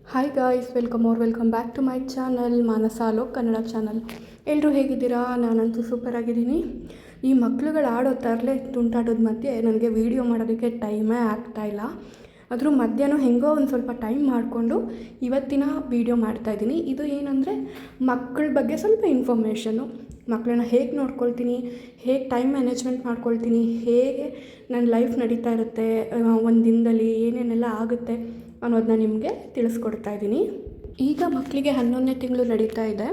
Hi guys, welcome back to my channel Manasa Alok Kannada channel. ಎಲ್ಲರೂ ಹೇಗಿದ್ದೀರಾ? ನಾನಂತೂ ಸೂಪರ್ ಆಗಿದ್ದೀನಿ. ಈ ಮಕ್ಳುಗಳು ಆಡೋ ತರಲೆ ತುಂಟಾಟದ ಮಧ್ಯೆ ನನಗೆ ವೀಡಿಯೋ ಮಾಡೋದಕ್ಕೆ ಟೈಮೇ ಆಗ್ತಾಯಿಲ್ಲ. ಅದ್ರ ಮಧ್ಯಾಹ್ನ ಹೆಂಗೋ ಒಂದು ಸ್ವಲ್ಪ ಟೈಮ್ ಮಾಡಿಕೊಂಡು ಇವತ್ತಿನ ವೀಡಿಯೋ ಮಾಡ್ತಾಯಿದ್ದೀನಿ. ಇದು ಏನಂದರೆ ಮಕ್ಕಳ ಬಗ್ಗೆ ಸ್ವಲ್ಪ ಇನ್ಫಾರ್ಮೇಷನ್ನು. ಮಕ್ಕಳನ್ನ ಹೇಗೆ ನೋಡ್ಕೊಳ್ತೀನಿ, ಹೇಗೆ ಟೈಮ್ ಮ್ಯಾನೇಜ್ಮೆಂಟ್ ಮಾಡ್ಕೊಳ್ತೀನಿ, ಹೇಗೆ ನನ್ನ ಲೈಫ್ ನಡೀತಾ ಇರುತ್ತೆ, ಒಂದು ದಿನದಲ್ಲಿ ಏನೇನೆಲ್ಲ ಆಗುತ್ತೆ ಅನ್ನೋದನ್ನ ನಿಮಗೆ ತಿಳಿಸ್ಕೊಡ್ತಾ ಇದ್ದೀನಿ. ಈಗ ಮಕ್ಕಳಿಗೆ 11ನೇ ತಿಂಗಳು ನಡೀತಾ ಇದೆ.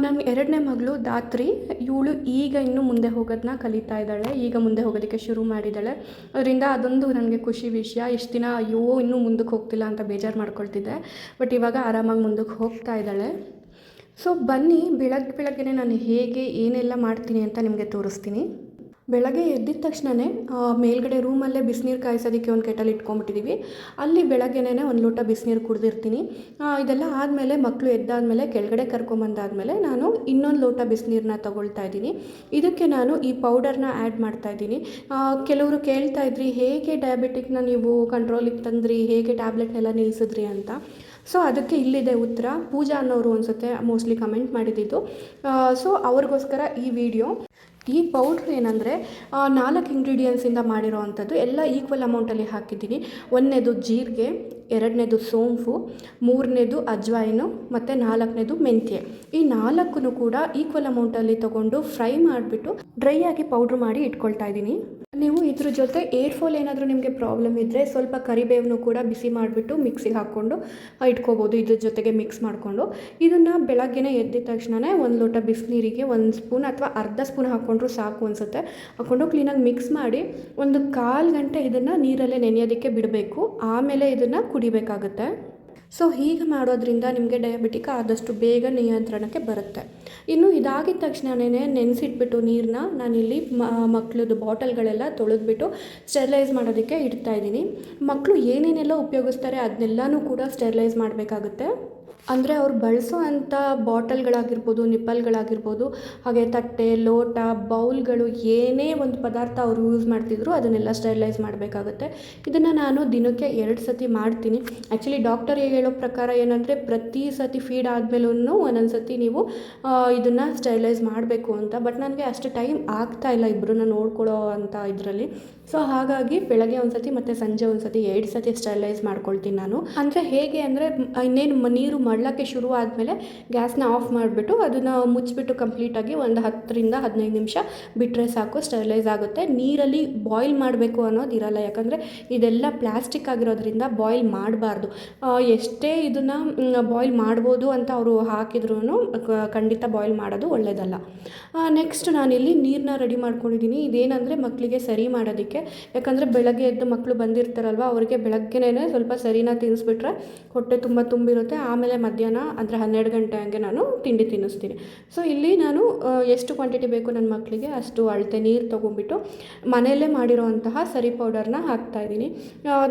ನನ್ನ 2ನೇ ಮಗಳು ಧಾತ್ರಿ, ಇವಳು ಈಗ ಇನ್ನೂ ಮುಂದೆ ಹೋಗೋದನ್ನ ಕಲಿತಾ ಇದ್ದಾಳೆ. ಈಗ ಮುಂದೆ ಹೋಗೋದಕ್ಕೆ ಶುರು ಮಾಡಿದ್ದಾಳೆ. ಅದರಿಂದ ಅದೊಂದು ನನಗೆ ಖುಷಿ ವಿಷಯ. ಇಷ್ಟು ದಿನ ಅಯ್ಯೋ ಇನ್ನೂ ಮುಂದಕ್ಕೆ ಹೋಗ್ತಿಲ್ಲ ಅಂತ ಬೇಜಾರು ಮಾಡ್ಕೊಳ್ತಿದ್ದೆ. ಬಟ್ ಇವಾಗ ಆರಾಮಾಗಿ ಮುಂದಕ್ಕೆ ಹೋಗ್ತಾ ಇದ್ದಾಳೆ. ಸೊ ಬನ್ನಿ, ಬೆಳಗ್ಗೆನೇ ನಾನು ಹೇಗೆ ಏನೆಲ್ಲ ಮಾಡ್ತೀನಿ ಅಂತ ನಿಮಗೆ ತೋರಿಸ್ತೀನಿ. ಬೆಳಗ್ಗೆ ಎದ್ದಿದ ತಕ್ಷಣವೇ ಮೇಲ್ಗಡೆ ರೂಮಲ್ಲೇ ಬಿಸಿನೀರು ಕಾಯಿಸೋದಕ್ಕೆ ಒಂದು ಕೆಟಲ್ ಇಟ್ಕೊಂಡ್ಬಿಟ್ಟಿದ್ದೀವಿ. ಅಲ್ಲಿ ಬೆಳಗ್ಗೆನೇ ಒಂದು ಲೋಟ ಬಿಸಿನೀರು ಕುಡಿದಿರ್ತೀನಿ. ಇದೆಲ್ಲ ಆದಮೇಲೆ ಮಕ್ಕಳು ಎದ್ದಾದಮೇಲೆ ಕೆಳಗಡೆ ಕರ್ಕೊಂಬಂದಾದಮೇಲೆ ನಾನು ಇನ್ನೊಂದು ಲೋಟ ಬಿಸಿನೀರನ್ನ ತೊಗೊಳ್ತಾ ಇದ್ದೀನಿ. ಇದಕ್ಕೆ ನಾನು ಈ ಪೌಡರ್ನ ಆ್ಯಡ್ ಮಾಡ್ತಾಯಿದ್ದೀನಿ. ಕೆಲವರು ಕೇಳ್ತಾ ಇದ್ರಿ, ಹೇಗೆ ಡಯಾಬಿಟಿಕ್ನ ನೀವು ಕಂಟ್ರೋಲಿಗೆ ತಂದ್ರಿ, ಹೇಗೆ ಟ್ಯಾಬ್ಲೆಟ್ನೆಲ್ಲ ನಿಲ್ಲಿಸಿದ್ರಿ ಅಂತ. ಸೊ ಅದಕ್ಕೆ ಇಲ್ಲಿದೆ ಉತ್ತರ. ಪೂಜಾ ಅನ್ನೋರು ಅನಿಸುತ್ತೆ ಮೋಸ್ಟ್ಲಿ ಕಮೆಂಟ್ ಮಾಡಿದ್ದಿದ್ದು. ಸೊ ಅವ್ರಿಗೋಸ್ಕರ ಈ ವಿಡಿಯೋ. ಈ ಪೌಡ್ರ್ ಏನಂದರೆ 4 ಇಂಗ್ರೀಡಿಯೆಂಟ್ಸಿಂದ ಮಾಡಿರೋ ಅಂಥದ್ದು. ಎಲ್ಲ ಈಕ್ವಲ್ ಅಮೌಂಟಲ್ಲಿ ಹಾಕಿದ್ದೀನಿ. 1ನೇದು ಜೀರಿಗೆ, 2ನೇದು ಸೋಂಪು, 3ನೇದು ಅಜ್ವಾಯಿನು ಮತ್ತು 4ನೇದು ಮೆಂತ್ಯ. ಈ 4 ಕೂಡ ಈಕ್ವಲ್ ಅಮೌಂಟಲ್ಲಿ ತೊಗೊಂಡು ಫ್ರೈ ಮಾಡಿಬಿಟ್ಟು ಡ್ರೈ ಆಗಿ ಪೌಡ್ರ್ ಮಾಡಿ ಇಟ್ಕೊಳ್ತಾ ಇದ್ದೀನಿ. ನೀವು ಇದ್ರ ಜೊತೆ ಏರ್ ಫಾಲ್ ಏನಾದರೂ ನಿಮಗೆ ಪ್ರಾಬ್ಲಮ್ ಇದ್ದರೆ ಸ್ವಲ್ಪ ಕರಿಬೇವನ್ನು ಕೂಡ ಬಿಸಿ ಮಾಡಿಬಿಟ್ಟು ಮಿಕ್ಸಿಗೆ ಹಾಕ್ಕೊಂಡು ಇಟ್ಕೋಬೋದು. ಇದ್ರ ಜೊತೆಗೆ ಮಿಕ್ಸ್ ಮಾಡಿಕೊಂಡು ಇದನ್ನು ಬೆಳಗ್ಗೆನೇ ಎದ್ದಿದ ತಕ್ಷಣವೇ ಒಂದು ಲೋಟ ಬಿಸಿನೀರಿಗೆ 1 ಸ್ಪೂನ್ ಅಥವಾ ಅರ್ಧ ಸ್ಪೂನ್ ಹಾಕ್ಕೊಂಡ್ರೂ ಸಾಕು ಅನಿಸುತ್ತೆ. ಹಾಕ್ಕೊಂಡು ಕ್ಲೀನಾಗಿ ಮಿಕ್ಸ್ ಮಾಡಿ ಒಂದು 1/4 ಗಂಟೆ ಇದನ್ನು ನೀರಲ್ಲೇ ನೆನೆಯೋದಕ್ಕೆ ಬಿಡಬೇಕು. ಆಮೇಲೆ ಇದನ್ನು ಕುಡಿಬೇಕಾಗುತ್ತೆ. ಸೊ ಹೀಗೆ ಮಾಡೋದ್ರಿಂದ ನಿಮಗೆ ಡಯಾಬಿಟಿಕ್ ಆದಷ್ಟು ಬೇಗ ನಿಯಂತ್ರಣಕ್ಕೆ ಬರುತ್ತೆ. ಇನ್ನು ಇದಾಗಿದ ತಕ್ಷಣವೇ ನೆನೆಸಿಟ್ಬಿಟ್ಟು ನೀರನ್ನ ನಾನಿಲ್ಲಿ ಮಕ್ಕಳದ್ದು ಬಾಟಲ್ಗಳೆಲ್ಲ ತೊಳೆದ್ಬಿಟ್ಟು ಸ್ಟೆರಿಲೈಸ್ ಮಾಡೋದಕ್ಕೆ ಇಡ್ತಾಯಿದ್ದೀನಿ. ಮಕ್ಕಳು ಏನೇನೆಲ್ಲ ಉಪಯೋಗಿಸ್ತಾರೆ ಅದನ್ನೆಲ್ಲನೂ ಕೂಡ ಸ್ಟೆರಿಲೈಸ್ ಮಾಡಬೇಕಾಗುತ್ತೆ. ಅಂದರೆ ಅವ್ರು ಬಳಸೋ ಅಂಥ ಬಾಟಲ್ಗಳಾಗಿರ್ಬೋದು, ನಿಪ್ಪಲ್ಗಳಾಗಿರ್ಬೋದು, ಹಾಗೆ ತಟ್ಟೆ, ಲೋಟ, ಬೌಲ್ಗಳು, ಏನೇ ಒಂದು ಪದಾರ್ಥ ಅವರು ಯೂಸ್ ಮಾಡ್ತಿದ್ರು ಅದನ್ನೆಲ್ಲ ಸ್ಟೆರಿಲೈಸ್ ಮಾಡಬೇಕಾಗುತ್ತೆ. ಇದನ್ನು ನಾನು ದಿನಕ್ಕೆ 2 ಸತಿ ಮಾಡ್ತೀನಿ. ಆ್ಯಕ್ಚುಲಿ ಡಾಕ್ಟರ್ ಹೇಳೋ ಪ್ರಕಾರ ಏನಂದರೆ ಪ್ರತಿ ಸತಿ ಫೀಡ್ ಆದಮೇಲೂ ಒಂದೊಂದು ಸತಿ ನೀವು ಇದನ್ನು ಸ್ಟೆರಿಲೈಸ್ ಮಾಡಬೇಕು ಅಂತ. ಬಟ್ ನನಗೆ ಅಷ್ಟು ಟೈಮ್ ಆಗ್ತಾಯಿಲ್ಲ ಇಬ್ಬರನ್ನ ನೋಡ್ಕೊಳ್ಳೋ ಅಂಥ ಇದರಲ್ಲಿ. ಸೊ ಹಾಗಾಗಿ ಬೆಳಗ್ಗೆ ಒಂದು ಸತಿ ಮತ್ತು ಸಂಜೆ ಒಂದು ಸತಿ 2 ಸತಿ ಸ್ಟೆರಿಲೈಸ್ ಮಾಡ್ಕೊಳ್ತೀನಿ ನಾನು. ಅಂದರೆ ಹೇಗೆ ಅಂದರೆ ಇನ್ನೇನು ನೀರು ಮಳ್ಳಕ್ಕೆ ಶುರು ಆದಮೇಲೆ ಗ್ಯಾಸ್ನ ಆಫ್ ಮಾಡಿಬಿಟ್ಟು ಅದನ್ನು ಮುಚ್ಚಿಬಿಟ್ಟು ಕಂಪ್ಲೀಟಾಗಿ ಒಂದು 10ರಿಂದ 15 ನಿಮಿಷ ಬಿಟ್ಟರೆ ಸಾಕು, ಸ್ಟೆರಿಲೈಸ್ ಆಗುತ್ತೆ. ನೀರಲ್ಲಿ ಬಾಯ್ಲ್ ಮಾಡಬೇಕು ಅನ್ನೋದು ಇರಲ್ಲ. ಯಾಕಂದರೆ ಇದೆಲ್ಲ ಪ್ಲಾಸ್ಟಿಕ್ ಆಗಿರೋದ್ರಿಂದ ಬಾಯ್ಲ್ ಮಾಡಬಾರ್ದು. ಎಷ್ಟೇ ಇದನ್ನು ಬಾಯ್ಲ್ ಮಾಡ್ಬೋದು ಅಂತ ಅವರು ಹಾಕಿದ್ರೂ ಖಂಡಿತ ಬಾಯ್ಲ್ ಮಾಡೋದು ಒಳ್ಳೆಯದಲ್ಲ. ನೆಕ್ಸ್ಟ್ ನಾನಿಲ್ಲಿ ನೀರನ್ನ ರೆಡಿ ಮಾಡ್ಕೊಂಡಿದ್ದೀನಿ. ಇದೇನಂದರೆ ಮಕ್ಕಳಿಗೆ ಸರಿ ಮಾಡೋದಕ್ಕೆ. ಯಾಕಂದರೆ ಬೆಳಗ್ಗೆ ಎದ್ದು ಮಕ್ಕಳು ಬಂದಿರ್ತಾರಲ್ವ, ಅವರಿಗೆ ಬೆಳಗ್ಗೆನೇ ಸ್ವಲ್ಪ ಸರಿನ ತಿನ್ನಿಸ್ಬಿಟ್ರೆ ಹೊಟ್ಟೆ ತುಂಬ ತುಂಬಿರುತ್ತೆ. ಆಮೇಲೆ ಮಧ್ಯಾಹ್ನ ಅಂದರೆ 12 ಗಂಟೆ ಹಂಗೆ ನಾನು ತಿಂಡಿ ತಿನ್ನಿಸ್ತೀನಿ. ಸೊ ಇಲ್ಲಿ ನಾನು ಎಷ್ಟು ಕ್ವಾಂಟಿಟಿ ಬೇಕು ನನ್ನ ಮಕ್ಕಳಿಗೆ ಅಷ್ಟು ಅಳತೆ ನೀರು ತೊಗೊಂಡ್ಬಿಟ್ಟು ಮನೆಯಲ್ಲೇ ಮಾಡಿರೋವಂತಹ ಸರಿ ಪೌಡರ್ನ ಹಾಕ್ತಾಯಿದ್ದೀನಿ.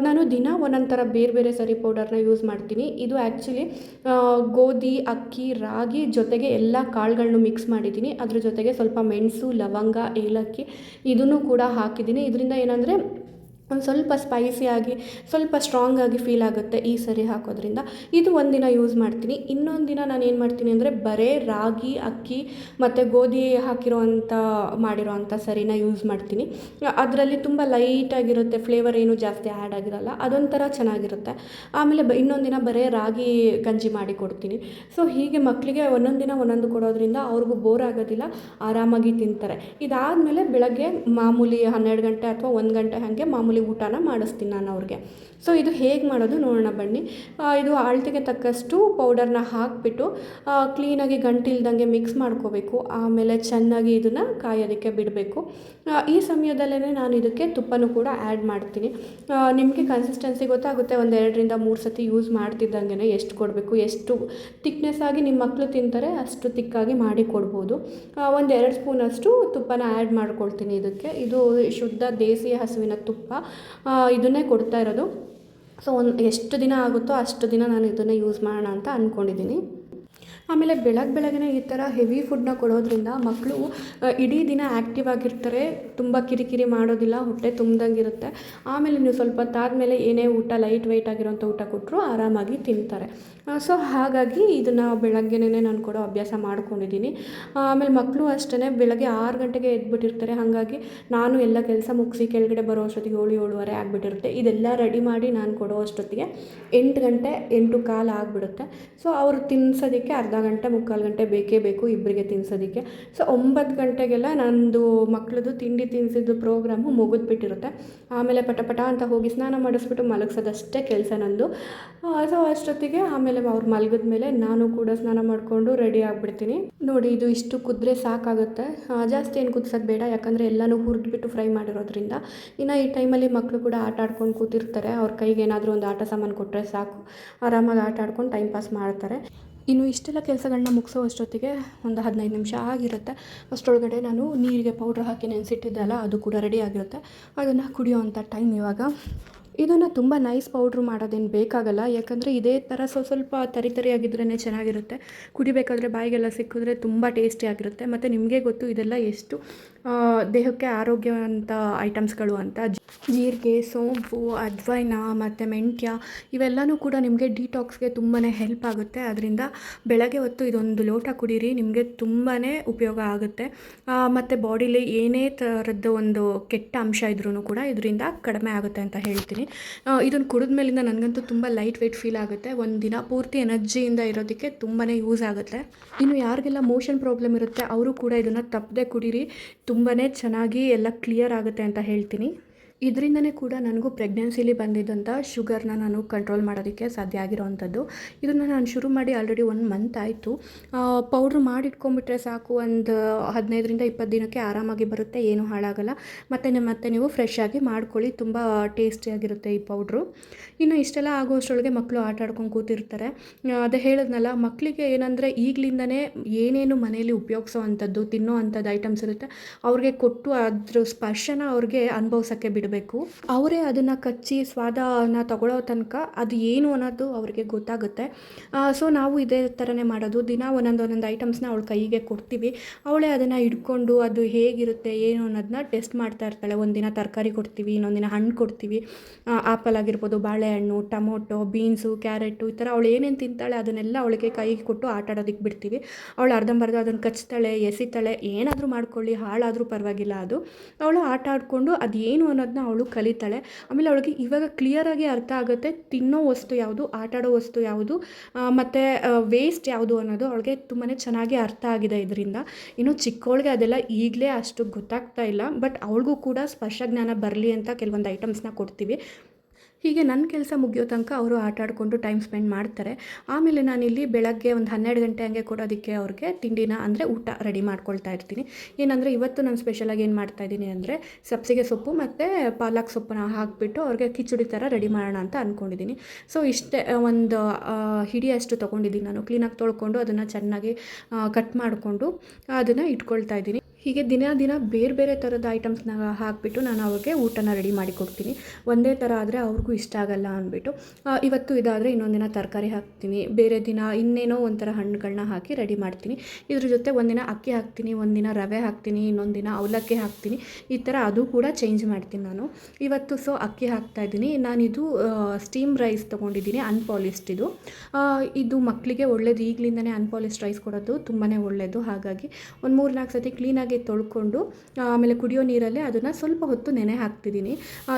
ನಾನು ದಿನ ಒಂದೊಂದು ಥರ ಬೇರೆ ಬೇರೆ ಸರಿ ಪೌಡರ್ನ ಯೂಸ್ ಮಾಡ್ತೀನಿ. ಇದು ಆ್ಯಕ್ಚುಲಿ ಗೋಧಿ, ಅಕ್ಕಿ, ರಾಗಿ ಜೊತೆಗೆ ಎಲ್ಲ ಕಾಳುಗಳನ್ನು ಮಿಕ್ಸ್ ಮಾಡಿದ್ದೀನಿ. ಅದ್ರ ಜೊತೆಗೆ ಸ್ವಲ್ಪ ಮೆಣಸು, ಲವಂಗ, ಏಲಕ್ಕಿ ಇದನ್ನು ಕೂಡ ಹಾಕಿದ್ದೀನಿ. ಇದರಿಂದ ಏನಂದರೆ ಒಂದು ಸ್ವಲ್ಪ ಸ್ಪೈಸಿಯಾಗಿ ಸ್ವಲ್ಪ ಸ್ಟ್ರಾಂಗಾಗಿ ಫೀಲ್ ಆಗುತ್ತೆ ಈ ಸರಿ ಹಾಕೋದ್ರಿಂದ. ಇದು ಒಂದಿನ ಯೂಸ್ ಮಾಡ್ತೀನಿ. ಇನ್ನೊಂದು ದಿನ ನಾನು ಏನು ಮಾಡ್ತೀನಿ ಅಂದರೆ ಬರೀ ರಾಗಿ, ಅಕ್ಕಿ ಮತ್ತು ಗೋಧಿ ಮಾಡಿರೋ ಅಂಥ ಸರಿನ ಯೂಸ್ ಮಾಡ್ತೀನಿ. ಅದರಲ್ಲಿ ತುಂಬ ಲೈಟಾಗಿರುತ್ತೆ, ಫ್ಲೇವರ್ ಏನು ಜಾಸ್ತಿ ಆ್ಯಡ್ ಆಗಿರಲ್ಲ, ಅದೊಂಥರ ಚೆನ್ನಾಗಿರುತ್ತೆ. ಆಮೇಲೆ ಇನ್ನೊಂದು ದಿನ ಬರೀ ರಾಗಿ ಗಂಜಿ ಮಾಡಿ ಕೊಡ್ತೀನಿ. ಸೊ ಹೀಗೆ ಮಕ್ಕಳಿಗೆ ಒಂದೊಂದು ದಿನ ಒಂದೊಂದು ಕೊಡೋದ್ರಿಂದ ಅವ್ರಿಗೂ ಬೋರ್ ಆಗೋದಿಲ್ಲ, ಆರಾಮಾಗಿ ತಿಂತಾರೆ. ಇದಾದಮೇಲೆ ಬೆಳಗ್ಗೆ ಮಾಮೂಲಿ 12 ಗಂಟೆ ಅಥವಾ 1 ಗಂಟೆ ಹಾಗೆ ಮಾಮೂಲಿ ಊಟನ ಮಾಡಿಸ್ತೀನಿ ನಾನು ಅವ್ರಿಗೆ. ಸೊ ಇದು ಹೇಗೆ ಮಾಡೋದು ನೋಡೋಣ ಬನ್ನಿ. ಇದು ಅಳತೆಗೆ ತಕ್ಕಷ್ಟು ಪೌಡರ್ನ ಹಾಕಿಬಿಟ್ಟು ಕ್ಲೀನಾಗಿ ಗಂಟಿಲ್ದಂಗೆ ಮಿಕ್ಸ್ ಮಾಡ್ಕೋಬೇಕು. ಆಮೇಲೆ ಚೆನ್ನಾಗಿ ಇದನ್ನು ಕಾಯೋದಕ್ಕೆ ಬಿಡಬೇಕು. ಈ ಸಮಯದಲ್ಲೇ ನಾನು ಇದಕ್ಕೆ ತುಪ್ಪನೂ ಕೂಡ ಆ್ಯಡ್ ಮಾಡ್ತೀನಿ. ನಿಮಗೆ ಕನ್ಸಿಸ್ಟೆನ್ಸಿ ಗೊತ್ತಾಗುತ್ತೆ. ಒಂದು 2ರಿಂದ 3 ಸತಿ ಯೂಸ್ ಮಾಡ್ತಿದ್ದಂಗೆ ಎಷ್ಟು ಕೊಡಬೇಕು, ಎಷ್ಟು ತಿಕ್ನೆಸ್ ಆಗಿ ನಿಮ್ಮ ಮಕ್ಕಳು ತಿಂತಾರೆ ಅಷ್ಟು ತಿಕ್ಕಾಗಿ ಮಾಡಿ ಕೊಡ್ಬೋದು. ಒಂದು 2 ಸ್ಪೂನಷ್ಟು ತುಪ್ಪನ ಆ್ಯಡ್ ಮಾಡ್ಕೊಳ್ತೀನಿ ಇದಕ್ಕೆ. ಇದು ಶುದ್ಧ ದೇಸಿ ಹಸುವಿನ ತುಪ್ಪ, ಇದನ್ನೇ ಕೊಡ್ತಾ ಇರೋದು. ಸೊ ಎಷ್ಟು ದಿನ ಆಗುತ್ತೋ ಅಷ್ಟು ದಿನ ನಾನು ಇದನ್ನೇ ಯೂಸ್ ಮಾಡೋಣ ಅಂತ ಅಂದ್ಕೊಂಡಿದ್ದೀನಿ. ಆಮೇಲೆ ಬೆಳಗ್ಗೆನೇ ಈ ಥರ ಹೆವಿ ಫುಡ್ನ ಕೊಡೋದ್ರಿಂದ ಮಕ್ಕಳು ಇಡೀ ದಿನ ಆ್ಯಕ್ಟಿವ್ ಆಗಿರ್ತಾರೆ, ತುಂಬ ಕಿರಿಕಿರಿ ಮಾಡೋದಿಲ್ಲ, ಹೊಟ್ಟೆ ತುಂಬ್ದಂಗಿರುತ್ತೆ. ಆಮೇಲೆ ನೀವು ಸ್ವಲ್ಪ ಹೊತ್ತಾದಮೇಲೆ ಏನೇ ಊಟ ಲೈಟ್ ವೆಯ್ಟ್ ಆಗಿರೋಂಥ ಊಟ ಕೊಟ್ಟರು ಆರಾಮಾಗಿ ತಿಂತಾರೆ. ಸೊ ಹಾಗಾಗಿ ಇದನ್ನು ಬೆಳಗ್ಗೆನೇ ನಾನು ಕೊಡೋ ಅಭ್ಯಾಸ ಮಾಡ್ಕೊಂಡಿದ್ದೀನಿ. ಆಮೇಲೆ ಮಕ್ಕಳು ಅಷ್ಟೇ ಬೆಳಗ್ಗೆ 6 ಗಂಟೆಗೆ ಎದ್ಬಿಟ್ಟಿರ್ತಾರೆ. ಹಾಗಾಗಿ ನಾನು ಎಲ್ಲ ಕೆಲಸ ಮುಗಿಸಿ ಕೆಳಗಡೆ ಬರೋ ಅಷ್ಟೊತ್ತಿಗೆ 7-7:30 ಆಗಿಬಿಟ್ಟಿರುತ್ತೆ. ಇದೆಲ್ಲ ರೆಡಿ ಮಾಡಿ ನಾನು ಕೊಡೋ ಅಷ್ಟೊತ್ತಿಗೆ 8 ಗಂಟೆ 8:15 ಆಗಿಬಿಡುತ್ತೆ. ಸೊ ಅವರು ತಿನ್ನಿಸೋದಕ್ಕೆ ಅರ್ಧ ಗಂಟೆ 3/4 ಗಂಟೆ ಬೇಕೇ ಬೇಕು ಇಬ್ಬರಿಗೆ ತಿನ್ನಿಸೋದಕ್ಕೆ. ಸೊ 9 ಗಂಟೆಗೆಲ್ಲ ನಂದು ಮಕ್ಕಳದು ತಿಂಡಿ ತಿನ್ನಿಸಿದ್ದು ಪ್ರೋಗ್ರಾಮು ಮುಗಿದ್ಬಿಟ್ಟಿರುತ್ತೆ. ಆಮೇಲೆ ಪಟ ಅಂತ ಹೋಗಿ ಸ್ನಾನ ಮಾಡಿಸ್ಬಿಟ್ಟು ಮಲಗಿಸೋದಷ್ಟೇ ಕೆಲಸ ನಂದು. ಸೊ ಅಷ್ಟೊತ್ತಿಗೆ ಆಮೇಲೆ ಅವ್ರು ಮಲಗಿದ ಮೇಲೆ ನಾನು ಕೂಡ ಸ್ನಾನ ಮಾಡಿಕೊಂಡು ರೆಡಿ ಆಗಿಬಿಡ್ತೀನಿ. ನೋಡಿ, ಇದು ಇಷ್ಟು ಕುದ್ರೆ ಸಾಕಾಗುತ್ತೆ, ಜಾಸ್ತಿ ಏನು ಕುದಿಸೋದು ಬೇಡ, ಯಾಕಂದರೆ ಎಲ್ಲನೂ ಹುರಿದ್ಬಿಟ್ಟು ಫ್ರೈ ಮಾಡಿರೋದ್ರಿಂದ. ಇನ್ನು ಈ ಟೈಮಲ್ಲಿ ಮಕ್ಕಳು ಕೂಡ ಆಟ ಆಡ್ಕೊಂಡು ಕೂತಿರ್ತಾರೆ. ಅವ್ರ ಕೈಗೆ ಏನಾದರೂ ಒಂದು ಆಟ ಸಾಮಾನು ಕೊಟ್ಟರೆ ಸಾಕು, ಆರಾಮಾಗಿ ಆಟ ಆಡ್ಕೊಂಡು ಟೈಮ್ ಪಾಸ್ ಮಾಡ್ತಾರೆ. ಇನ್ನು ಇಷ್ಟೆಲ್ಲ ಕೆಲಸಗಳನ್ನ ಮುಗಿಸೋ ಅಷ್ಟೊತ್ತಿಗೆ ಒಂದು 15 ನಿಮಿಷ ಆಗಿರುತ್ತೆ. ಅಷ್ಟರೊಳಗಡೆ ನಾನು ನೀರಿಗೆ ಪೌಡ್ರ್ ಹಾಕಿ ನೆನೆಸಿಟ್ಟಿದ್ದೆ ಅಲ್ಲ, ಅದು ಕೂಡ ರೆಡಿ ಆಗಿರುತ್ತೆ. ಅದನ್ನು ಕುಡಿಯೋ ಅಂಥ ಟೈಮ್ ಇವಾಗ. ಇದನ್ನು ತುಂಬ ನೈಸ್ ಪೌಡ್ರ್ ಮಾಡೋದೇನು ಬೇಕಾಗಲ್ಲ, ಯಾಕಂದರೆ ಇದೇ ಥರ ಸ್ವಲ್ಪ ತರಿಯಾಗಿದ್ರೇ ಚೆನ್ನಾಗಿರುತ್ತೆ. ಕುಡಿಬೇಕಾದ್ರೆ ಬಾಯಿಗೆಲ್ಲ ಸಿಕ್ಕಿದ್ರೆ ತುಂಬ ಟೇಸ್ಟಿಯಾಗಿರುತ್ತೆ. ಮತ್ತು ನಿಮಗೆ ಗೊತ್ತು ಇದೆಲ್ಲ ಎಷ್ಟು ದೇಹಕ್ಕೆ ಆರೋಗ್ಯವಂತ ಐಟಮ್ಸ್ಗಳು ಅಂತ. ಜೀರಿಗೆ, ಸೋಂಪು, ಅಜ್ವೈನ ಮತ್ತು ಮೆಂತ್ಯ ಇವೆಲ್ಲವೂ ಕೂಡ ನಿಮಗೆ ಡಿಟಾಕ್ಸ್ಗೆ ತುಂಬಾ ಹೆಲ್ಪ್ ಆಗುತ್ತೆ. ಅದರಿಂದ ಬೆಳಗ್ಗೆ ಹೊತ್ತು ಇದೊಂದು ಲೋಟ ಕುಡೀರಿ, ನಿಮಗೆ ತುಂಬಾ ಉಪಯೋಗ ಆಗುತ್ತೆ. ಮತ್ತು ಬಾಡಿಲಿ ಏನೇ ಥರದ್ದು ಒಂದು ಕೆಟ್ಟ ಅಂಶ ಇದ್ರೂ ಕೂಡ ಇದರಿಂದ ಕಡಿಮೆ ಆಗುತ್ತೆ ಅಂತ ಹೇಳ್ತೀನಿ. ಇದನ್ನು ಕುಡಿದ ಮೇಲಿಂದ ನನಗಂತೂ ತುಂಬ ಲೈಟ್ ವೆಯ್ಟ್ ಫೀಲ್ ಆಗುತ್ತೆ. ಒಂದು ದಿನ ಪೂರ್ತಿ ಎನರ್ಜಿಯಿಂದ ಇರೋದಕ್ಕೆ ತುಂಬಾ ಯೂಸ್ ಆಗುತ್ತೆ. ಇನ್ನು ಯಾರಿಗೆಲ್ಲ ಮೋಷನ್ ಪ್ರಾಬ್ಲಮ್ ಇರುತ್ತೆ ಅವರು ಕೂಡ ಇದನ್ನು ತಪ್ಪದೆ ಕುಡೀರಿ, ತುಂಬಾ ಚೆನ್ನಾಗಿ ಎಲ್ಲ ಕ್ಲಿಯರ್ ಆಗುತ್ತೆ ಅಂತ ಹೇಳ್ತೀನಿ. ಇದರಿಂದನೇ ಕೂಡ ನನಗೂ ಪ್ರೆಗ್ನೆನ್ಸಿಲಿ ಬಂದಿದ್ದಂಥ ಶುಗರ್ನ ನಾನು ಕಂಟ್ರೋಲ್ ಮಾಡೋದಕ್ಕೆ ಸಾಧ್ಯ ಆಗಿರೋವಂಥದ್ದು. ಇದನ್ನು ನಾನು ಶುರು ಮಾಡಿ ಆಲ್ರೆಡಿ 1 ಮಂತ್ ಆಯಿತು. ಪೌಡ್ರ್ ಮಾಡಿಟ್ಕೊಂಡ್ಬಿಟ್ರೆ ಸಾಕು, ಒಂದು 15-20 ದಿನಕ್ಕೆ ಆರಾಮಾಗಿ ಬರುತ್ತೆ, ಏನೂ ಹಾಳಾಗಲ್ಲ. ಮತ್ತು ನೀವು ಫ್ರೆಶ್ ಆಗಿ ಮಾಡ್ಕೊಳ್ಳಿ, ತುಂಬ ಟೇಸ್ಟಿಯಾಗಿರುತ್ತೆ ಈ ಪೌಡ್ರು. ಇನ್ನು ಇಷ್ಟೆಲ್ಲ ಆಗೋಷ್ಟರೊಳಗೆ ಮಕ್ಕಳು ಆಟ ಆಡ್ಕೊಂಡು ಕೂತಿರ್ತಾರೆ. ಅದೇ ಹೇಳಿದ್ನಲ್ಲ, ಮಕ್ಕಳಿಗೆ ಏನಂದರೆ ಈಗಲಿಂದನೇ ಏನೇನು ಮನೆಯಲ್ಲಿ ಉಪಯೋಗಿಸೋ ಅಂಥದ್ದು ತಿನ್ನೋ ಅಂಥದ್ದು ಐಟಮ್ಸ್ ಇರುತ್ತೆ ಅವ್ರಿಗೆ ಕೊಟ್ಟು ಅದ್ರ ಸ್ಪರ್ಶನ ಅವ್ರಿಗೆ ಅನುಭವಿಸೋಕ್ಕೆ ಬಿಡಬೇಕು. ಅವರೇ ಅದನ್ನು ಕಚ್ಚಿ ಸ್ವಾದನ ತಗೊಳ್ಳೋ ತನಕ ಅದು ಏನು ಅನ್ನೋದು ಅವ್ರಿಗೆ ಗೊತ್ತಾಗುತ್ತೆ. ಸೊ ನಾವು ಇದೇ ಥರನೇ ಮಾಡೋದು, ದಿನ ಒಂದೊಂದು ಐಟಮ್ಸ್ನ ಅವಳ ಕೈಗೆ ಕೊಡ್ತೀವಿ. ಅವಳೇ ಅದನ್ನು ಹಿಡ್ಕೊಂಡು ಅದು ಹೇಗಿರುತ್ತೆ ಏನು ಅನ್ನೋದನ್ನ ಟೆಸ್ಟ್ ಮಾಡ್ತಾ ಇರ್ತಾಳೆ. ಒಂದಿನ ತರಕಾರಿ ಕೊಡ್ತೀವಿ, ಇನ್ನೊಂದಿನ ಹಣ್ಣು ಕೊಡ್ತೀವಿ, ಆಪಲ್ ಆಗಿರ್ಬೋದು, ಬಾಳೆಹಣ್ಣು, ಟೊಮೊಟೊ, ಬೀನ್ಸು, ಕ್ಯಾರೆಟು, ಈ ಥರ ಅವಳು ಏನೇನು ತಿಂತಾಳೆ ಅದನ್ನೆಲ್ಲ ಅವಳಿಗೆ ಕೈಗೆ ಕೊಟ್ಟು ಆಟ ಆಡೋದಕ್ಕೆ ಬಿಡ್ತೀವಿ. ಅವಳು ಅರ್ಧಂಬರ್ಧ ಅದನ್ನು ಕಚ್ತಾಳೆ, ಎಸಿತಾಳೆ, ಏನಾದರೂ ಮಾಡ್ಕೊಳ್ಳಿ, ಹಾಳಾದರೂ ಪರವಾಗಿಲ್ಲ. ಅದು ಅವಳು ಆಟ ಆಡಿಕೊಂಡು ಅದು ಏನು ಅನ್ನೋದನ್ನ ಅವಳು ಕಲಿತಾಳೆ. ಆಮೇಲೆ ಅವಳಿಗೆ ಇವಾಗ ಕ್ಲಿಯರಾಗಿ ಅರ್ಥ ಆಗುತ್ತೆ ತಿನ್ನೋ ವಸ್ತು ಯಾವುದು, ಆಟ ಆಡೋ ವಸ್ತು ಯಾವುದು, ಮತ್ತು ವೇಸ್ಟ್ ಯಾವುದು ಅನ್ನೋದು ಅವಳಿಗೆ ತುಂಬಾ ಚೆನ್ನಾಗಿ ಅರ್ಥ ಆಗಿದೆ ಇದರಿಂದ. ಇನ್ನು ಚಿಕ್ಕವಳಿಗೆ ಅದೆಲ್ಲ ಈಗಲೇ ಅಷ್ಟು ಗೊತ್ತಾಗ್ತಾ ಇಲ್ಲ, ಬಟ್ ಅವಳಿಗೂ ಕೂಡ ಸ್ಪರ್ಶಜ್ಞಾನ ಬರಲಿ ಅಂತ ಕೆಲವೊಂದು ಐಟಮ್ಸ್ನ ಕೊಡ್ತೀವಿ. ಹೀಗೆ ನನ್ನ ಕೆಲಸ ಮುಗಿಯೋ ತನಕ ಅವರು ಆಟ ಆಡಿಕೊಂಡು ಟೈಮ್ ಸ್ಪೆಂಡ್ ಮಾಡ್ತಾರೆ. ಆಮೇಲೆ ನಾನಿಲ್ಲಿ ಬೆಳಗ್ಗೆ ಒಂದು 12 ಗಂಟೆ ಹಂಗೆ ಕೊಡೋದಕ್ಕೆ ಅವ್ರಿಗೆ ತಿಂಡಿನ ಅಂದರೆ ಊಟ ರೆಡಿ ಮಾಡ್ಕೊಳ್ತಾ ಇರ್ತೀನಿ. ಏನಂದರೆ ಇವತ್ತು ನಾನು ಸ್ಪೆಷಲಾಗಿ ಏನು ಮಾಡ್ತಾಯಿದ್ದೀನಿ ಅಂದರೆ ಸಬ್ಸಿಗೆ ಸೊಪ್ಪು ಮತ್ತು ಪಾಲಕ್ ಸೊಪ್ಪನ್ನ ಹಾಕಿಬಿಟ್ಟು ಅವ್ರಿಗೆ ಕಿಚಡಿ ಥರ ರೆಡಿ ಮಾಡೋಣ ಅಂತ ಅಂದ್ಕೊಂಡಿದ್ದೀನಿ. ಸೊ ಇಷ್ಟೇ, ಒಂದು ಹಿಡಿಯಷ್ಟು ತೊಗೊಂಡಿದ್ದೀನಿ ನಾನು. ಕ್ಲೀನಾಗಿ ತೊಳ್ಕೊಂಡು ಅದನ್ನು ಚೆನ್ನಾಗಿ ಕಟ್ ಮಾಡಿಕೊಂಡು ಅದನ್ನು ಇಟ್ಕೊಳ್ತಾ ಇದ್ದೀನಿ. ಹೀಗೆ ದಿನ ಬೇರೆ ಥರದ ಐಟಮ್ಸ್ನ ಹಾಕಿಬಿಟ್ಟು ನಾನು ಅವ್ರಿಗೆ ಊಟನ ರೆಡಿ ಮಾಡಿ ಕೊಡ್ತೀನಿ. ಒಂದೇ ಥರ ಆದರೆ ಅವ್ರಿಗೂ ಇಷ್ಟ ಆಗಲ್ಲ ಅಂದ್ಬಿಟ್ಟು ಇವತ್ತು ಇದಾದರೆ ಇನ್ನೊಂದಿನ ತರಕಾರಿ ಹಾಕ್ತೀನಿ, ಬೇರೆ ದಿನ ಇನ್ನೇನೋ ಒಂಥರ ಹಣ್ಣುಗಳನ್ನ ಹಾಕಿ ರೆಡಿ ಮಾಡ್ತೀನಿ. ಇದ್ರ ಜೊತೆ ಒಂದಿನ ಅಕ್ಕಿ ಹಾಕ್ತೀನಿ, ಒಂದಿನ ರವೆ ಹಾಕ್ತೀನಿ, ಇನ್ನೊಂದು ದಿನ ಅವಲಕ್ಕಿ ಹಾಕ್ತೀನಿ. ಈ ಥರ ಅದು ಕೂಡ ಚೇಂಜ್ ಮಾಡ್ತೀನಿ ನಾನು. ಇವತ್ತು ಅಕ್ಕಿ ಹಾಕ್ತಾಯಿದ್ದೀನಿ. ನಾನಿದು ಸ್ಟೀಮ್ ರೈಸ್ ತೊಗೊಂಡಿದ್ದೀನಿ, ಅನ್ಪಾಲಿಶ್ಡ್. ಇದು ಮಕ್ಕಳಿಗೆ ಒಳ್ಳೇದು. ಈಗಲಿಂದನೇ ಅನ್ಪಾಲಿಶ್ಡ್ ರೈಸ್ ಕೊಡೋದು ತುಂಬಾ ಒಳ್ಳೆಯದು. ಹಾಗಾಗಿ ಒಂದು 3-4 ಸತಿ ಕ್ಲೀನಾಗಿ ತೊಳ್ಕೊಂಡು ಆಮೇಲೆ ಕುಡಿಯೋ ನೀರಲ್ಲೇ ಅದನ್ನು ಸ್ವಲ್ಪ ಹೊತ್ತು ನೆನೆ ಹಾಕ್ತಿದ್ದೀನಿ.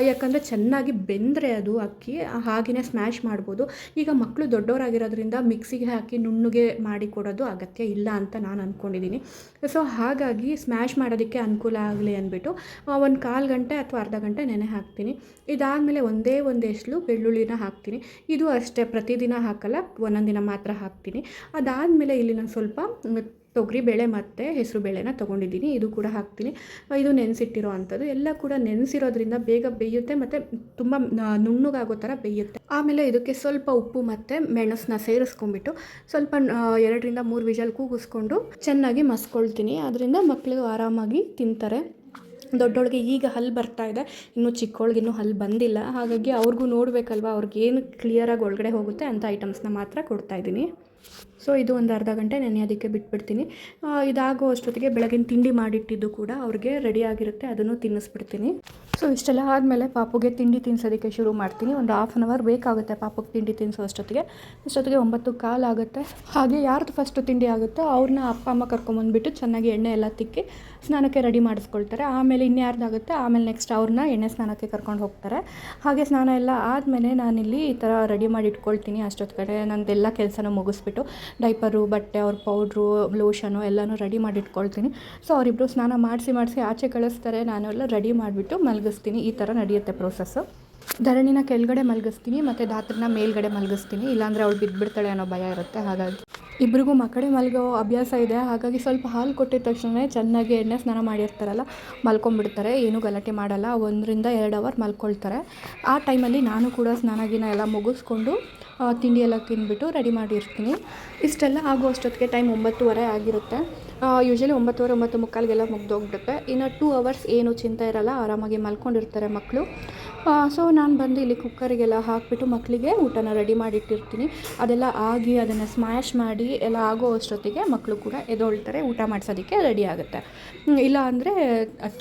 ಯಾಕಂದರೆ ಚೆನ್ನಾಗಿ ಬೆಂದರೆ ಅದು ಅಕ್ಕಿ ಹಾಗೆಯೇ ಸ್ಮ್ಯಾಶ್ ಮಾಡ್ಬೋದು. ಈಗ ಮಕ್ಕಳು ದೊಡ್ಡವರಾಗಿರೋದ್ರಿಂದ ಮಿಕ್ಸಿಗೆ ಹಾಕಿ ನುಣ್ಣಗೆ ಮಾಡಿ ಕೊಡೋದು ಅಗತ್ಯ ಇಲ್ಲ ಅಂತ ನಾನು ಅಂದ್ಕೊಂಡಿದ್ದೀನಿ. ಸೊ ಹಾಗಾಗಿ ಸ್ಮ್ಯಾಶ್ ಮಾಡೋದಕ್ಕೆ ಅನುಕೂಲ ಆಗಲಿ ಅಂದ್ಬಿಟ್ಟು 1/4 ಗಂಟೆ ಅಥವಾ ಅರ್ಧ ಗಂಟೆ ನೆನೆ ಹಾಕ್ತೀನಿ. ಇದಾದಮೇಲೆ ಒಂದೆಷ್ಟು ಬೆಳ್ಳುಳ್ಳಿನ ಹಾಕ್ತೀನಿ. ಇದು ಅಷ್ಟೇ, ಪ್ರತಿದಿನ ಹಾಕಲ್ಲ, ಒಂದೊಂದು ದಿನ ಮಾತ್ರ ಹಾಕ್ತೀನಿ. ಅದಾದಮೇಲೆ ಇಲ್ಲಿ ನಾನು ಸ್ವಲ್ಪ ತೊಗರಿಬೇಳೆ ಮತ್ತು ಹೆಸರು ಬೇಳೆನ ತೊಗೊಂಡಿದ್ದೀನಿ, ಇದು ಕೂಡ ಹಾಕ್ತೀನಿ. ಇದು ನೆನೆಸಿಟ್ಟಿರೋ ಅಂಥದ್ದು ಎಲ್ಲ ಕೂಡ ನೆನೆಸಿರೋದ್ರಿಂದ ಬೇಗ ಬೇಯುತ್ತೆ ಮತ್ತು ತುಂಬ ನುಣ್ಣಗಾಗೋ ಥರ ಬೇಯುತ್ತೆ. ಆಮೇಲೆ ಇದಕ್ಕೆ ಸ್ವಲ್ಪ ಉಪ್ಪು ಮತ್ತು ಮೆಣಸನ್ನ ಸೇರಿಸ್ಕೊಂಡ್ಬಿಟ್ಟು ಸ್ವಲ್ಪ 2-3 ವಿಷಲ್ ಕೂಗಿಸ್ಕೊಂಡು ಚೆನ್ನಾಗಿ ಮಸ್ಕೊಳ್ತೀನಿ. ಅದರಿಂದ ಮಕ್ಕಳು ಆರಾಮಾಗಿ ತಿಂತಾರೆ. ದೊಡ್ಡೋಳಿಗೆ ಈಗ ಹಲ್ಲು ಬರ್ತಾ ಇದೆ, ಇನ್ನೂ ಚಿಕ್ಕವಳಿಗಿನ್ನೂ ಹಲ್ಲು ಬಂದಿಲ್ಲ. ಹಾಗಾಗಿ ಅವ್ರಿಗೂ ನೋಡಬೇಕಲ್ವ, ಅವ್ರಿಗೇನು ಕ್ಲಿಯರಾಗಿ ಒಳಗಡೆ ಹೋಗುತ್ತೆ ಅಂಥ ಐಟಮ್ಸ್ನ ಮಾತ್ರ ಕೊಡ್ತಾಯಿದ್ದೀನಿ. ಸೊ ಇದು ಒಂದು ಅರ್ಧ ಗಂಟೆ ನೆನೆಯೋದಕ್ಕೆ ಬಿಟ್ಬಿಡ್ತೀನಿ. ಇದಾಗೋ ಅಷ್ಟೊತ್ತಿಗೆ ಬೆಳಗಿನ ತಿಂಡಿ ಮಾಡಿಟ್ಟಿದ್ದು ಕೂಡ ಅವ್ರಿಗೆ ರೆಡಿಯಾಗಿರುತ್ತೆ, ಅದನ್ನು ತಿನ್ನಿಸ್ಬಿಡ್ತೀನಿ. ಸೊ ಇಷ್ಟೆಲ್ಲ ಆದಮೇಲೆ ಪಾಪುಗೆ ತಿಂಡಿ ತಿನ್ನಿಸೋದಕ್ಕೆ ಶುರು ಮಾಡ್ತೀನಿ. ಒಂದು ಹಾಫ್ ಆನ್ ಅವರ್ ಬೇಕಾಗುತ್ತೆ ಪಾಪುಗೆ ತಿಂಡಿ ತಿನ್ನಿಸೋ ಅಷ್ಟೊತ್ತಿಗೆ. 9:15 ಆಗುತ್ತೆ. ಹಾಗೆ ಯಾರ್ದು ಫಸ್ಟು ತಿಂಡಿ ಆಗುತ್ತೋ ಅವ್ರನ್ನ ಅಪ್ಪ ಅಮ್ಮ ಕರ್ಕೊಂಬಂದುಬಿಟ್ಟು ಚೆನ್ನಾಗಿ ಎಣ್ಣೆ ಎಲ್ಲ ತಿಕ್ಕಿ ಸ್ನಾನಕ್ಕೆ ರೆಡಿ ಮಾಡಿಸ್ಕೊಳ್ತಾರೆ. ಆಮೇಲೆ ಇನ್ಯಾರ್ದಾಗುತ್ತೆ ಆಮೇಲೆ ನೆಕ್ಸ್ಟ್ ಅವ್ರನ್ನ ಎಣ್ಣೆ ಸ್ನಾನಕ್ಕೆ ಕರ್ಕೊಂಡು ಹೋಗ್ತಾರೆ. ಹಾಗೆ ಸ್ನಾನ ಎಲ್ಲ ಆದಮೇಲೆ ನಾನಿಲ್ಲಿ ಈ ಥರ ರೆಡಿ ಮಾಡಿ ಇಟ್ಕೊಳ್ತೀನಿ. ಅಷ್ಟೊತ್ತು ಕಡೆ ನಂದೆಲ್ಲ ಕೆಲಸನ ಮುಗಿಸ್ಬಿಟ್ಟು ಡೈಪರು, ಬಟ್ಟೆ, ಅವ್ರ ಪೌಡ್ರು, ಲೋಷನು ಎಲ್ಲನೂ ರೆಡಿ ಮಾಡಿ ಇಟ್ಕೊಳ್ತೀನಿ. ಸೊ ಅವರಿಬ್ಬರು ಸ್ನಾನ ಮಾಡಿಸಿ ಆಚೆ ಕಳಿಸ್ತಾರೆ. ನಾನೆಲ್ಲ ರೆಡಿ ಮಾಡಿಬಿಟ್ಟು ಮಲಗಿಸ್ತೀನಿ. ಈ ಥರ ನಡೆಯುತ್ತೆ ಪ್ರೋಸೆಸ್ಸು. ಧರಣಿನ ಕೆಳಗಡೆ ಮಲಗಿಸ್ತೀನಿ ಮತ್ತು ಧಾತ್ರನ ಮೇಲ್ಗಡೆ ಮಲಗಿಸ್ತೀನಿ. ಇಲ್ಲಾಂದರೆ ಅವಳು ಬಿದ್ದುಬಿಡ್ತಾಳೆ ಅನ್ನೋ ಭಯ ಇರುತ್ತೆ. ಹಾಗಾಗಿ ಇಬ್ಬರಿಗೂ ಮಕ್ಕಳೇ ಮಲಗೋ ಅಭ್ಯಾಸ ಇದೆ. ಹಾಗಾಗಿ ಸ್ವಲ್ಪ ಹಾಲು ಕೊಟ್ಟಿದ ತಕ್ಷಣ ಚೆನ್ನಾಗಿ ಎಣ್ಣೆ ಸ್ನಾನ ಮಾಡಿರ್ತಾರಲ್ಲ, ಮಲ್ಕೊಂಡ್ಬಿಡ್ತಾರೆ. ಏನೂ ಗಲಾಟೆ ಮಾಡಲ್ಲ. 1-2 ಅವರ್ ಮಲ್ಕೊಳ್ತಾರೆ. ಆ ಟೈಮಲ್ಲಿ ನಾನು ಕೂಡ ಸ್ನಾನ ಎಲ್ಲ ಮುಗಿಸ್ಕೊಂಡು ತಿಂಡಿ ಎಲ್ಲ ತಿಂದ್ಬಿಟ್ಟು ರೆಡಿ ಮಾಡಿರ್ತೀನಿ. ಇಷ್ಟೆಲ್ಲ ಆಗೋ ಅಷ್ಟೊತ್ತಿಗೆ ಟೈಮ್ 9:30 ಆಗಿರುತ್ತೆ. ಯೂಶ್ವಲಿ 9:30, 9:45 ಮುಗ್ದೋಗ್ಬಿಡುತ್ತೆ. ಇನ್ನು 2 ಅವರ್ಸ್ ಏನು ಚಿಂತೆ ಇರಲ್ಲ, ಆರಾಮಾಗಿ ಮಲ್ಕೊಂಡಿರ್ತಾರೆ ಮಕ್ಕಳು. ಸೊ ನಾನು ಬಂದು ಇಲ್ಲಿ ಕುಕ್ಕರಿಗೆಲ್ಲ ಹಾಕಿಬಿಟ್ಟು ಮಕ್ಕಳಿಗೆ ಊಟನ ರೆಡಿ ಮಾಡಿಟ್ಟಿರ್ತೀನಿ. ಅದೆಲ್ಲ ಆಗಿ ಅದನ್ನು ಸ್ಮ್ಯಾಶ್ ಮಾಡಿ ಎಲ್ಲ ಆಗೋ ಅಷ್ಟೊತ್ತಿಗೆ ಮಕ್ಕಳು ಕೂಡ ಎದ್ದೊಳ್ತಾರೆ, ಊಟ ಮಾಡಿಸೋದಕ್ಕೆ ರೆಡಿ ಆಗುತ್ತೆ. ಇಲ್ಲ ಅಂದರೆ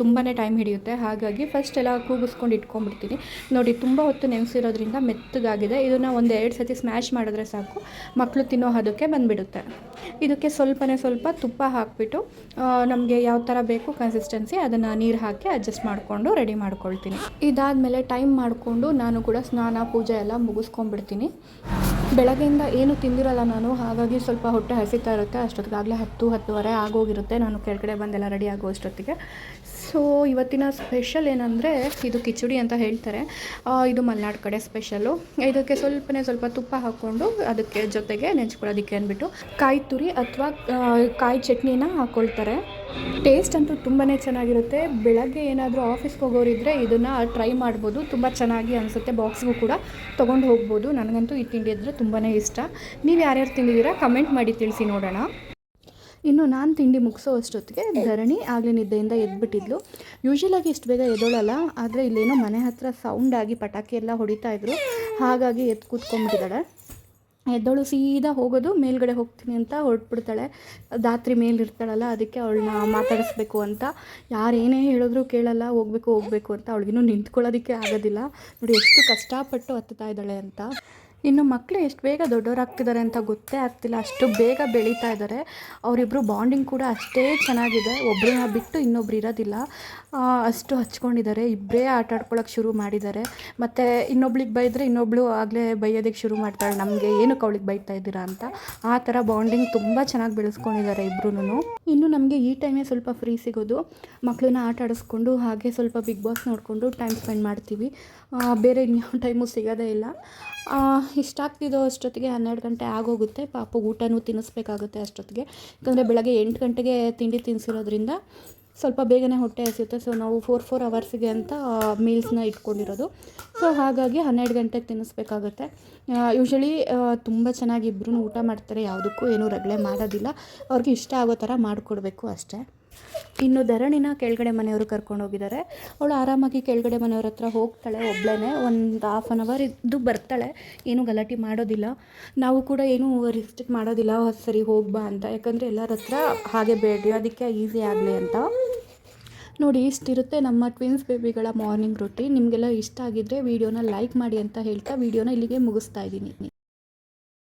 ತುಂಬಾ ಟೈಮ್ ಹಿಡಿಯುತ್ತೆ. ಹಾಗಾಗಿ ಫಸ್ಟ್ ಎಲ್ಲ ಕೂಗಿಸ್ಕೊಂಡು ಇಟ್ಕೊಂಡ್ಬಿಡ್ತೀನಿ. ನೋಡಿ ತುಂಬ ಹೊತ್ತು ನೆನೆಸಿರೋದ್ರಿಂದ ಮೆತ್ತಗಾಗಿದೆ. ಇದನ್ನು 1-2 ಸತಿ ಸ್ಮ್ಯಾಶ್ ಮಾಡಿದ್ರೆ ಸಾಕು, ಮಕ್ಕಳು ತಿನ್ನೋ ಹದಕ್ಕೆ ಬಂದುಬಿಡುತ್ತೆ. ಇದಕ್ಕೆ ಸ್ವಲ್ಪ ತುಪ್ಪ ಹಾಕಿಬಿಟ್ಟು ನಮಗೆ ಯಾವ ಥರ ಬೇಕು ಕನ್ಸಿಸ್ಟೆನ್ಸಿ ಅದನ್ನು ನೀರು ಹಾಕಿ ಅಡ್ಜಸ್ಟ್ ಮಾಡಿಕೊಂಡು ರೆಡಿ ಮಾಡ್ಕೊಳ್ತೀನಿ. ಇದಾದಮೇಲೆ ಟೈಮ್ ಮಾಡಿಕೊಂಡು ನಾನು ಕೂಡ ಸ್ನಾನ ಪೂಜೆ ಎಲ್ಲ ಮುಗಿಸ್ಕೊಂಡ್ಬಿಡ್ತೀನಿ. ಬೆಳಗ್ಗೆಯಿಂದ ಏನು ತಿಂದಿರಲ್ಲ ನಾನು, ಹಾಗಾಗಿ ಸ್ವಲ್ಪ ಹೊಟ್ಟೆ ಹಸಿತಾ ಇರುತ್ತೆ. ಅಷ್ಟೊತ್ತಿಗಾಗಲೇ 10-10:30 ಆಗೋಗಿರುತ್ತೆ ನಾನು ಕೆಳಗಡೆ ಬಂದೆಲ್ಲ ರೆಡಿ ಆಗೋ ಅಷ್ಟೊತ್ತಿಗೆ. ಸೊ ಇವತ್ತಿನ ಸ್ಪೆಷಲ್ ಏನಂದರೆ ಇದು ಕಿಚಡಿ ಅಂತ ಹೇಳ್ತಾರೆ. ಇದು ಮಲೆನಾಡು ಕಡೆ ಸ್ಪೆಷಲ್ಲು. ಇದಕ್ಕೆ ಸ್ವಲ್ಪ ತುಪ್ಪ ಹಾಕ್ಕೊಂಡು ಅದಕ್ಕೆ ಜೊತೆಗೆ ನೆಂಚ್ಕೊಳ್ಳೋದಕ್ಕೆ ಅಂದ್ಬಿಟ್ಟು ಕಾಯಿ ತುರಿ ಅಥವಾ ಕಾಯಿ ಚಟ್ನಿನ ಹಾಕ್ಕೊಳ್ತಾರೆ. ಟೇಸ್ಟ್ ಅಂತೂ ತುಂಬಾ ಚೆನ್ನಾಗಿರುತ್ತೆ. ಬೆಳಗ್ಗೆ ಏನಾದರೂ ಆಫೀಸ್ಗೆ ಹೋಗೋರಿದ್ದರೆ ಇದನ್ನು ಟ್ರೈ ಮಾಡ್ಬೋದು. ತುಂಬ ಚೆನ್ನಾಗಿ ಅನಿಸುತ್ತೆ. ಬಾಕ್ಸ್ಗೂ ಕೂಡ ತೊಗೊಂಡು ಹೋಗ್ಬೋದು. ನನಗಂತೂ ಈ ತಿಂಡಿ ಇದ್ದರೆ ತುಂಬಾ ಇಷ್ಟ. ನೀವು ಯಾರ್ಯಾರು ತಿಂದಿದ್ದೀರಾ ಕಮೆಂಟ್ ಮಾಡಿ ತಿಳಿಸಿ ನೋಡೋಣ. ಇನ್ನು ನಾನು ತಿಂಡಿ ಮುಗಿಸೋ ಅಷ್ಟೊತ್ತಿಗೆ ಧರಣಿ ಆಗಲೇ ನಿದ್ದೆಯಿಂದ ಎದ್ಬಿಟ್ಟಿದ್ಲು. ಯೂಶ್ವಲಾಗಿ ಇಷ್ಟು ಬೇಗ ಎದ್ದೋಳಲ್ಲ, ಆದರೆ ಇಲ್ಲೇನೋ ಮನೆ ಹತ್ರ ಸೌಂಡಾಗಿ ಪಟಾಕಿ ಎಲ್ಲ ಹೊಡಿತಾಯಿದ್ರು. ಹಾಗಾಗಿ ಎದ್ದು ಕೂತ್ಕೊಂಡ್ಬಿಟ್ಟಿದ್ದಾಳೆ. ಎದ್ದೋಳು ಸೀದಾ ಹೋಗೋದು ಮೇಲ್ಗಡೆ ಹೋಗ್ತೀನಿ ಅಂತ ಹೊರಟ್ಬಿಡ್ತಾಳೆ. ಧಾತ್ರಿ ಮೇಲಿರ್ತಾಳಲ್ಲ, ಅದಕ್ಕೆ ಅವಳನ್ನ ಮಾತಾಡಿಸ್ಬೇಕು ಅಂತ ಯಾರು ಏನೇ ಹೇಳಿದ್ರು ಕೇಳಲ್ಲ. ಹೋಗಬೇಕು ಅಂತ ಅವಳಿಗಿನ್ನೂ ನಿಂತ್ಕೊಳ್ಳೋದಕ್ಕೆ ಆಗೋದಿಲ್ಲ. ನೋಡಿ ಎಷ್ಟು ಕಷ್ಟಪಟ್ಟು ಹತ್ತುತ್ತಾ ಇದ್ದಾಳೆ ಅಂತ. ಇನ್ನು ಮಕ್ಕಳು ಎಷ್ಟು ಬೇಗ ದೊಡ್ಡವರಾಗ್ತಿದ್ದಾರೆ ಅಂತ ಗೊತ್ತೇ ಆಗ್ತಿಲ್ಲ. ಅಷ್ಟು ಬೇಗ ಬೆಳೀತಾ ಇದ್ದಾರೆ. ಅವರಿಬ್ಬರು ಬಾಂಡಿಂಗ್ ಕೂಡ ಅಷ್ಟೇ ಚೆನ್ನಾಗಿದೆ. ಒಬ್ಬರನ್ನ ಬಿಟ್ಟು ಇನ್ನೊಬ್ರು ಇರೋದಿಲ್ಲ, ಅಷ್ಟು ಹಚ್ಕೊಂಡಿದ್ದಾರೆ. ಇಬ್ಬರೇ ಆಟ ಆಡ್ಕೊಳ್ಳೋಕೆ ಶುರು ಮಾಡಿದ್ದಾರೆ. ಮತ್ತು ಇನ್ನೊಬ್ಳಿಗೆ ಬೈದರೆ ಇನ್ನೊಬ್ಳು ಆಗಲೇ ಬೈಯೋದಕ್ಕೆ ಶುರು ಮಾಡ್ತಾಳೆ, ನಮಗೆ ಏನಕ್ಕೆ ಅವಳಿಗೆ ಬೈತಾ ಇದ್ದೀರಾ ಅಂತ. ಆ ಥರ ಬಾಂಡಿಂಗ್ ತುಂಬ ಚೆನ್ನಾಗಿ ಬೆಳೆಸ್ಕೊಂಡಿದ್ದಾರೆ ಇಬ್ಬರೂ. ಇನ್ನು ನಮಗೆ ಈ ಟೈಮೇ ಸ್ವಲ್ಪ ಫ್ರೀ ಸಿಗೋದು. ಮಕ್ಕಳನ್ನ ಆಟ ಆಡಿಸ್ಕೊಂಡು ಹಾಗೆ ಸ್ವಲ್ಪ ಬಿಗ್ ಬಾಸ್ ನೋಡಿಕೊಂಡು ಟೈಮ್ ಸ್ಪೆಂಡ್ ಮಾಡ್ತೀವಿ. ಬೇರೆ ಇನ್ಯಾವ ಟೈಮು ಸಿಗೋದೇ ಇಲ್ಲ. ಇಷ್ಟ ಆಗ್ತಿದ್ದೋ ಅಷ್ಟೊತ್ತಿಗೆ 12 ಗಂಟೆ ಆಗೋಗುತ್ತೆ. ಪಾಪು ಊಟನೂ ತಿನ್ನಿಸ್ಬೇಕಾಗುತ್ತೆ ಅಷ್ಟೊತ್ತಿಗೆ. ಯಾಕಂದರೆ ಬೆಳಗ್ಗೆ 8 ಗಂಟೆಗೆ ತಿಂಡಿ ತಿನ್ನಿಸಿರೋದ್ರಿಂದ ಸ್ವಲ್ಪ ಬೇಗನೆ ಹೊಟ್ಟೆ ಹಸಿಯುತ್ತೆ. ಸೊ ನಾವು 4 ಅವರ್ಸಿಗೆ ಅಂತ ಮೀಲ್ಸ್ನ ಇಟ್ಕೊಂಡಿರೋದು. ಸೊ ಹಾಗಾಗಿ 12 ಗಂಟೆಗೆ ತಿನ್ನಿಸ್ಬೇಕಾಗುತ್ತೆ. ಯೂಶ್ವಲಿ ತುಂಬ ಚೆನ್ನಾಗಿ ಇಬ್ಬರೂ ಊಟ ಮಾಡ್ತಾರೆ. ಯಾವುದಕ್ಕೂ ಏನೂ ರಗಳೆ ಮಾಡೋದಿಲ್ಲ. ಅವ್ರಿಗೆ ಇಷ್ಟ ಆಗೋ ಥರ ಮಾಡಿಕೊಡ್ಬೇಕು ಅಷ್ಟೇ. ಇನ್ನು ಧರಣಿನ ಕೆಳಗಡೆ ಮನೆಯವರು ಕರ್ಕೊಂಡು ಹೋಗಿದ್ದಾರೆ. ಅವಳು ಆರಾಮಾಗಿ ಕೆಳಗಡೆ ಮನೆಯವ್ರ ಹತ್ರ ಹೋಗ್ತಾಳೆ ಒಬ್ಬಳೇ. ಒಂದು ಹಾಫ್ ಆನ್ ಅವರ್ ಇದ್ದು ಬರ್ತಾಳೆ. ಏನೂ ಗಲಾಟೆ ಮಾಡೋದಿಲ್ಲ. ನಾವು ಕೂಡ ಏನೂ ರಿಸ್ಟ್ರಿಕ್ಟ್ ಮಾಡೋದಿಲ್ಲ, ಸರಿ ಹೋಗ್ಬಾ ಅಂತ. ಯಾಕಂದರೆ ಎಲ್ಲರ ಹತ್ರ ಹಾಗೆ ಬೇಡ, ಅದಕ್ಕೆ ಈಸಿ ಆಗಲಿ ಅಂತ. ನೋಡಿ ಇಷ್ಟಿರುತ್ತೆ ನಮ್ಮ ಟ್ವಿನ್ಸ್ ಬೇಬಿಗಳ ಮಾರ್ನಿಂಗ್ ರೂಟೀನ್. ನಿಮಗೆಲ್ಲ ಇಷ್ಟ ಆಗಿದ್ದರೆ ವಿಡಿಯೋನ ಲೈಕ್ ಮಾಡಿ ಅಂತ ಹೇಳ್ತಾ ವಿಡಿಯೋನ ಇಲ್ಲಿಗೆ ಮುಗಿಸ್ತಾ ಇದ್ದೀನಿ.